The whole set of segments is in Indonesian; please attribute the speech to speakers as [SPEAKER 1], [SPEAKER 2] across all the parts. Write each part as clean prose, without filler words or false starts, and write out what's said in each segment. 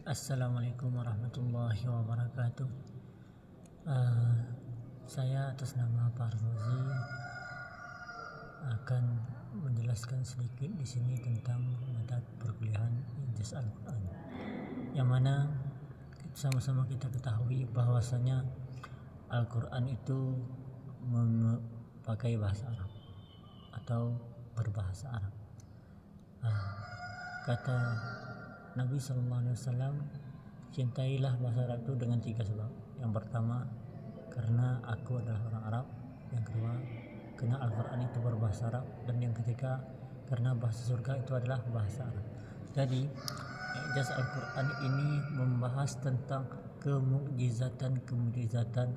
[SPEAKER 1] Assalamualaikum warahmatullahi wabarakatuh. Eh, saya atas nama Pak Rozi akan menjelaskan sedikit di sini tentang mata perkuliahan Ijaz Al-Quran, yang mana sama-sama kita ketahui bahwasanya Al-Quran itu memakai bahasa Arab atau berbahasa Arab. Kata Nabi SAW, cintailah bahasa Arab itu dengan 3 sebab. Yang pertama, karena aku adalah orang Arab. Yang kedua, karena Al-Quran itu berbahasa Arab. Dan yang ketiga, karena bahasa surga itu adalah bahasa Arab. Jadi Ijaz Al-Quran ini membahas tentang kemukjizatan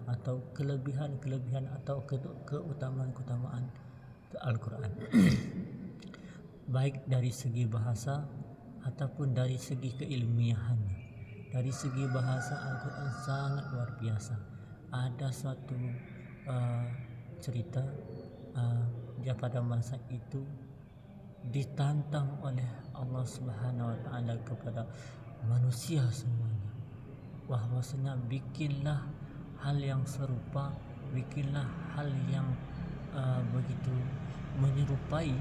[SPEAKER 1] atau kelebihan atau keutamaan Al-Quran baik dari segi bahasa ataupun dari segi keilmiahannya. Dari segi bahasa, Al-Quran sangat luar biasa. Ada suatu cerita dia pada masa itu ditantang oleh Allah Subhanahu wa taala kepada manusia semuanya, bahwasanya bikinlah hal yang serupa, bikinlah hal yang begitu menyerupai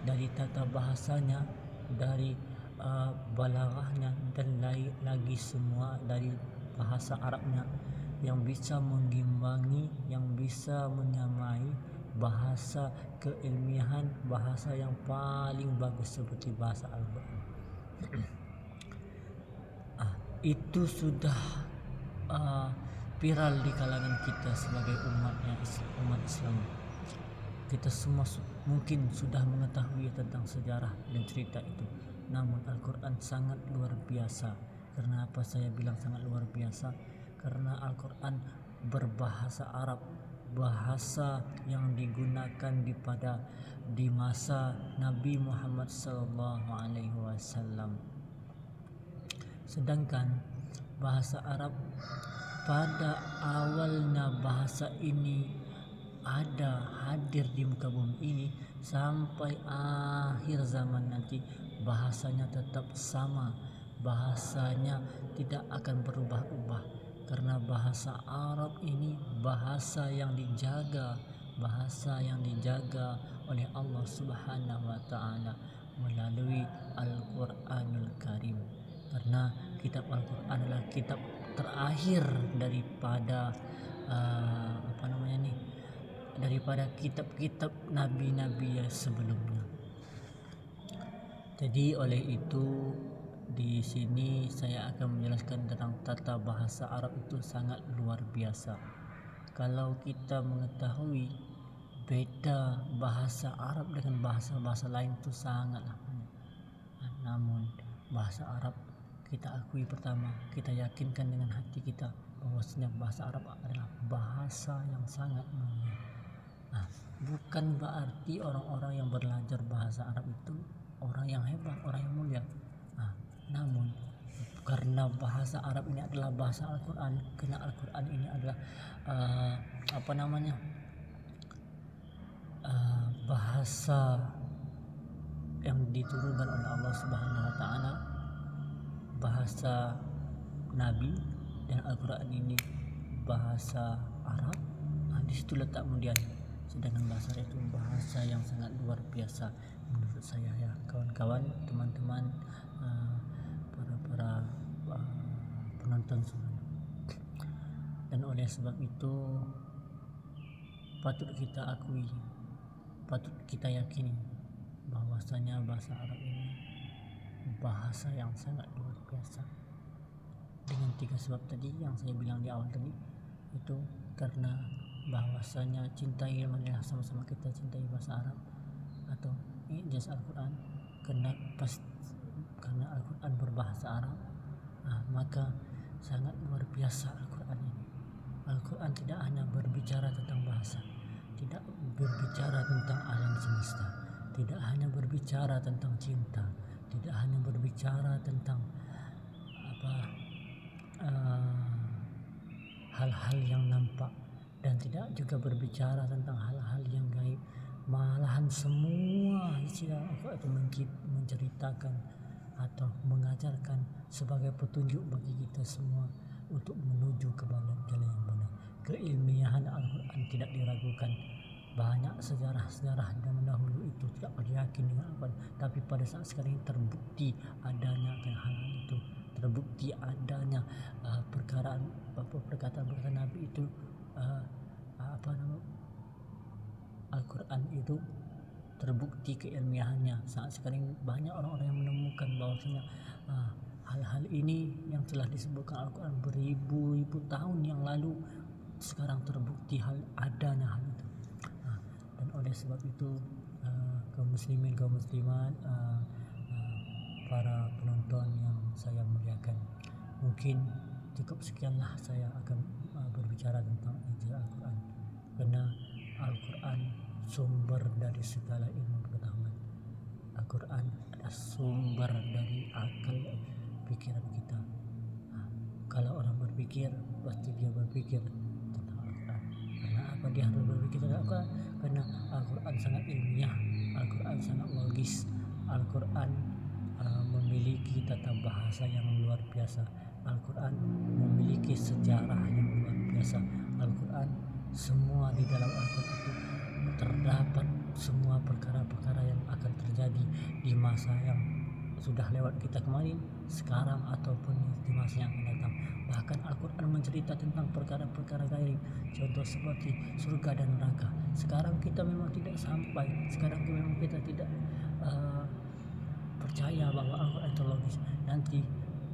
[SPEAKER 1] dari tata bahasanya, dari balaghahnya, dan lagi semua dari bahasa Arabnya yang bisa mengimbangi, yang bisa menyamai bahasa keilmiahan, bahasa yang paling bagus seperti bahasa Al-Quran. Itu sudah viral di kalangan kita sebagai umat Islam. Kita semua mungkin sudah mengetahui tentang sejarah dan cerita itu. Namun Al-Quran sangat luar biasa. Karena apa saya bilang sangat luar biasa? Karena Al-Quran berbahasa Arab, bahasa yang digunakan di masa Nabi Muhammad SAW. Sedangkan bahasa Arab, pada awalnya bahasa ini hadir di muka bumi ini sampai akhir zaman nanti, bahasanya tetap sama, bahasanya tidak akan berubah-ubah. Karena bahasa Arab ini bahasa yang dijaga oleh Allah Subhanahu wa taala melalui Al-Qur'anul Karim. Karena kitab Al-Qur'an adalah kitab terakhir daripada daripada kitab-kitab nabi-nabi yang sebelumnya. Jadi oleh itu di sini saya akan menjelaskan tentang tata bahasa Arab itu sangat luar biasa. Kalau kita mengetahui beda bahasa Arab dengan bahasa-bahasa lain itu sangatlah banyak. Namun bahasa Arab kita akui, pertama kita yakinkan dengan hati kita bahwasanya bahasa Arab adalah bahasa yang sangat mulia. Bukan berarti orang-orang yang belajar bahasa Arab itu orang yang hebat, orang yang mulia. Namun karena bahasa Arab ini adalah bahasa Al-Quran, karena Al-Quran ini adalah bahasa yang diturunkan oleh Allah Subhanahu wa taala, bahasa Nabi, dan Al-Quran ini bahasa Arab. Di situ letak kemudian. Sedangkan bahasa itu bahasa yang sangat luar biasa menurut saya, ya kawan-kawan, teman-teman, para penonton semuanya. Dan oleh sebab itu patut kita akui, patut kita yakini bahwasanya bahasa Arab ini bahasa yang sangat luar biasa. Dengan 3 sebab tadi yang saya bilang di awal tadi, itu karena bahwasanya sama-sama kita cintai bahasa Arab atau Ijaz Al-Quran. Karena Al-Quran berbahasa Arab, maka sangat luar biasa Al-Quran ini. Al-Quran tidak hanya berbicara tentang bahasa, tidak berbicara tentang alam semesta, tidak hanya berbicara tentang cinta, tidak hanya berbicara tentang hal-hal yang nampak, dan tidak juga berbicara tentang hal-hal yang gaib. Malahan semua istilah itu menceritakan atau mengajarkan sebagai petunjuk bagi kita semua untuk menuju ke jalan yang benar. Keilmiahan Al-Quran tidak diragukan. Banyak sejarah-sejarah zaman dahulu itu tidak pada yakin dengan Al-Quran, tapi pada saat sekarang ini terbukti adanya hal itu, terbukti adanya perkataan Nabi itu, Al-Quran itu terbukti keilmiahannya. Saat sekarang banyak orang-orang yang menemukan bahwasanya hal-hal ini yang telah disebutkan Al-Quran beribu-ribu tahun yang lalu sekarang terbukti adanya hal itu. Dan oleh sebab itu kaum muslimin, kaum muslimat, para penonton yang saya muliakan, mungkin cukup sekianlah saya akan berbicara tentang ijazah Al-Quran, karena Al-Quran sumber dari segala ilmu pengetahuan. Al-Quran adalah sumber dari akal pikiran kita. Kalau orang berpikir, pasti dia berpikir tentang Al-Quran. Karena apa dia harus berpikir tentang Al-Quran? Karena Al-Quran sangat ilmiah, Al-Quran sangat logis, Al-Quran memiliki tata bahasa yang luar biasa, Al-Quran memiliki sejarah yang luar biasa. Al-Quran, semua di dalam Al-Quran itu terdapat semua perkara-perkara yang akan terjadi di masa yang sudah lewat kita kemarin, sekarang, ataupun di masa yang akan datang. Bahkan Al-Quran mencerita tentang perkara-perkara gaib, contoh seperti surga dan neraka. Sekarang kita memang tidak sampai, sekarang memang kita tidak percaya bahwa Al-Quran itu logis. Nanti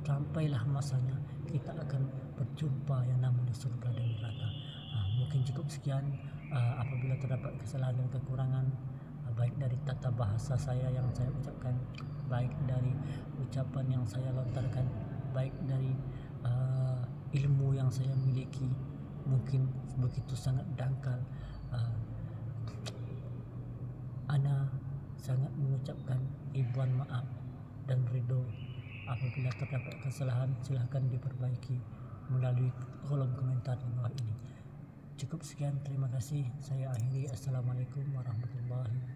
[SPEAKER 1] sampailah masanya kita akan berjumpa yang namanya surga dan neraka. Mungkin cukup sekian. Apabila terdapat kesalahan dan kekurangan, baik dari tata bahasa saya yang saya ucapkan, baik dari ucapan yang saya lontarkan, baik dari ilmu yang saya miliki, mungkin begitu sangat dangkal, ana sangat mengucapkan ribuan maaf dan ridho. Apabila terdapat kesalahan, silahkan diperbaiki melalui kolom komentar di bawah ini. Cukup sekian, terima kasih. Saya akhiri. Assalamualaikum warahmatullahi wabarakatuh.